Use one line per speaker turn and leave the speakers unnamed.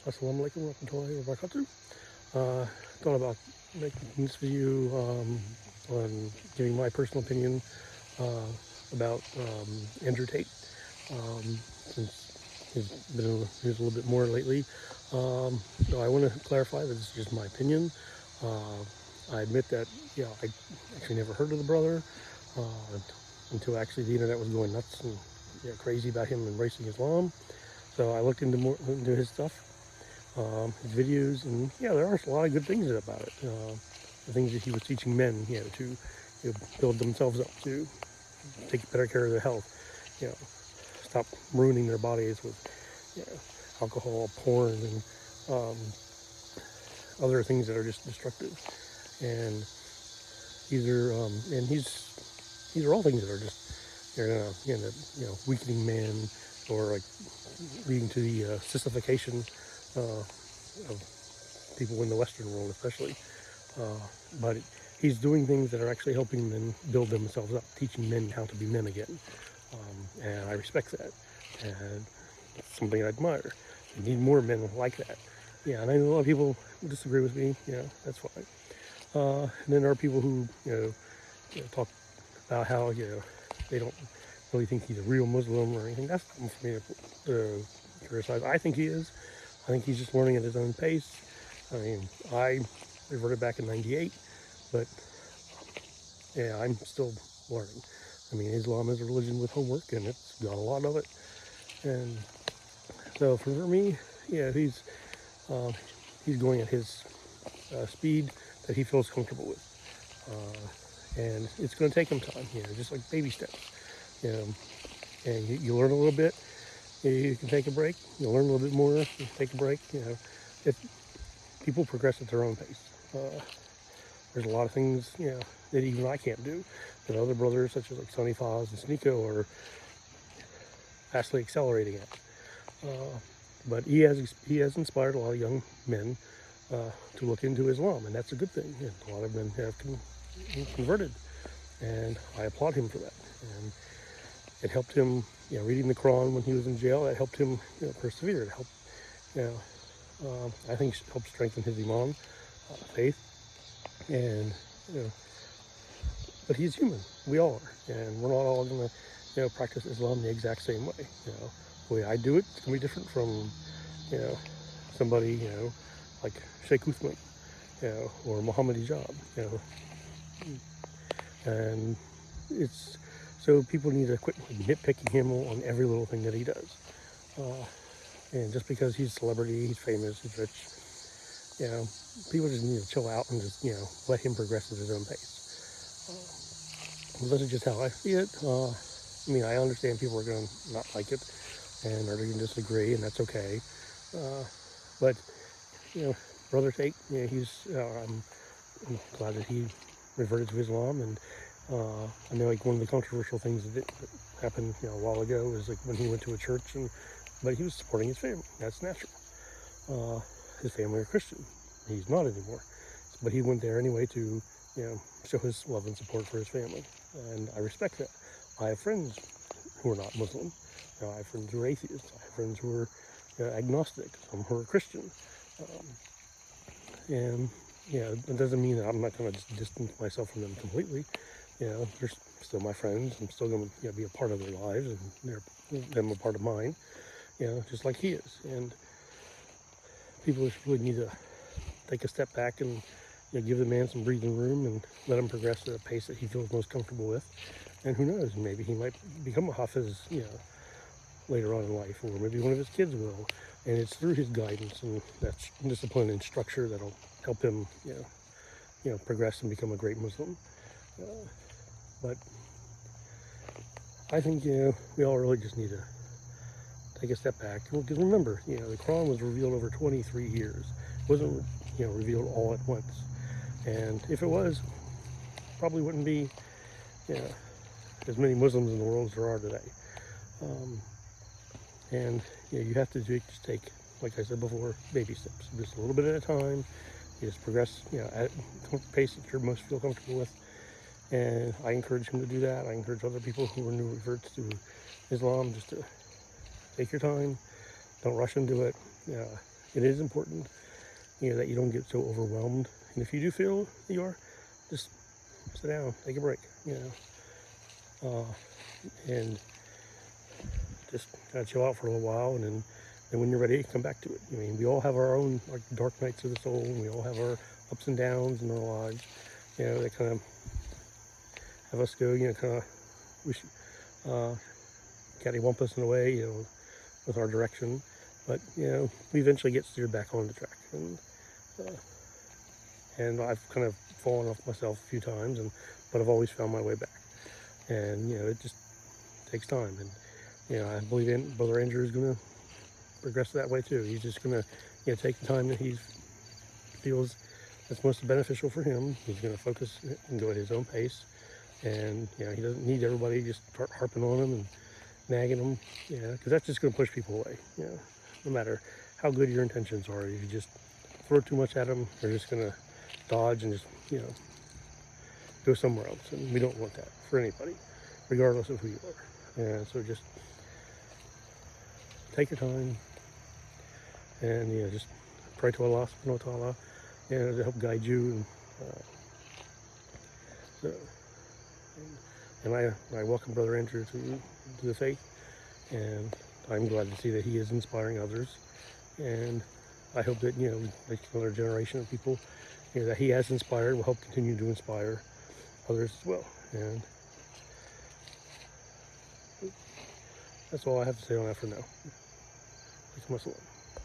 Assalamu alaikum warahmatullahi wabarakatuh. Thought about making this video on giving my personal opinion uh, about Andrew Tate, since he's been in the news a little bit more lately. So I want to clarify that this is just my opinion. Uh, I admit that, I actually never heard of the brother uh, until actually the internet was going nuts and crazy about him embracing Islam. So I looked into his stuff, his videos, and there are a lot of good things about it. The things that he was teaching men, to build themselves up, to take better care of their health, stop ruining their bodies with alcohol, porn, and other things that are just destructive. And these are all things that are just weakening man, or like leading to the sissification of people in the Western world, especially. But he's doing things that are actually helping men build themselves up, teaching men how to be men again. And I respect that. And it's something I admire. We need more men like that. Yeah, and I know a lot of people disagree with me. That's fine. And then there are people who, talk about how, they don't really think he's a real Muslim or anything. That's not for me to criticize. I think he is. I think he's just learning at his own pace. I mean, I reverted back in '98, but I'm still learning. I mean, Islam is a religion with homework, and it's got a lot of it. And so for me, uh, he's going at his speed that he feels comfortable with. And it's going to take him time, just like baby steps. And you learn a little bit, you can take a break. You learn a little bit more, you take a break. If people progress at their own pace. There's a lot of things, that even I can't do, that other brothers such as like Sonny Foz and Sneeko are vastly accelerating at. But he has inspired a lot of young men to look into Islam, and that's a good thing. And a lot of men have converted, and I applaud him for that. And it helped him, reading the Quran when he was in jail. That helped him, persevere. It helped, I think, it helped strengthen his iman, faith, and but he's human. We all are, and we're not all going to, practice Islam the exact same way. The way I do it, it's going to be different from, somebody, like Sheikh Uthman, or Muhammad Hijab, and it's so people need to quit nitpicking him on every little thing that he does. And just because he's a celebrity, he's famous, he's rich, people just need to chill out and just, let him progress at his own pace. This is just how I see it. I mean, I understand people are going to not like it and are going to disagree, and that's okay. But, Brother Tate, I'm glad that he reverted to Islam. And I know, like, one of the controversial things that happened, a while ago was like when he went to a church, but he was supporting his family. That's natural. His family are Christian. He's not anymore. But he went there anyway to, show his love and support for his family. And I respect that. I have friends who are not Muslim. I have friends who are atheists. I have friends who are agnostic, some who are Christian. And it doesn't mean that I'm not going to distance myself from them completely. They're still my friends. I'm still going to be a part of their lives, and them a part of mine. Just like he is. And people just really need to take a step back and give the man some breathing room and let him progress at a pace that he feels most comfortable with. And who knows, maybe he might become a hafiz, later on in life, or maybe one of his kids will. And it's through his guidance and that discipline and structure that'll help him, progress and become a great Muslim. But I think, we all really just need to take a step back. Because remember, the Quran was revealed over 23 years. It wasn't, revealed all at once. And if it was, probably wouldn't be, as many Muslims in the world as there are today. And you have to just take, like I said before, baby steps, just a little bit at a time. You just progress, at the pace that you most feel comfortable with. And I encourage him to do that. I encourage other people who are new reverts to Islam just to take your time. Don't rush into it. it is important, that you don't get so overwhelmed. And if you do feel that you are, just sit down, take a break, and just kind of chill out for a little while, and then when you're ready, come back to it. I mean, we all have our own like dark nights of the soul, and we all have our ups and downs in our lives. That kind of have us go, kind of wish, cattywampus in a way, with our direction. But we eventually get steered back on the track, and I've kind of fallen off myself a few times, but I've always found my way back. And it just takes time, and I believe Brother Andrew is going to progress that way too. He's just going to take the time that he feels that's most beneficial for him. He's going to focus and go at his own pace, and he doesn't need everybody just start harping on him and nagging him, because that's just going to push people away. No matter how good your intentions are, if you just throw too much at them, they're just going to dodge and just go somewhere else, and we don't want that for anybody, regardless of who you are. And so just take your time and just pray to Allah subhanahu wa ta'ala, to help guide you. And I welcome Brother Andrew to the faith, and I'm glad to see that he is inspiring others, and I hope that like another generation of people that he has inspired will help continue to inspire others as well. And that's all I have to say on that for now. Thanks so much.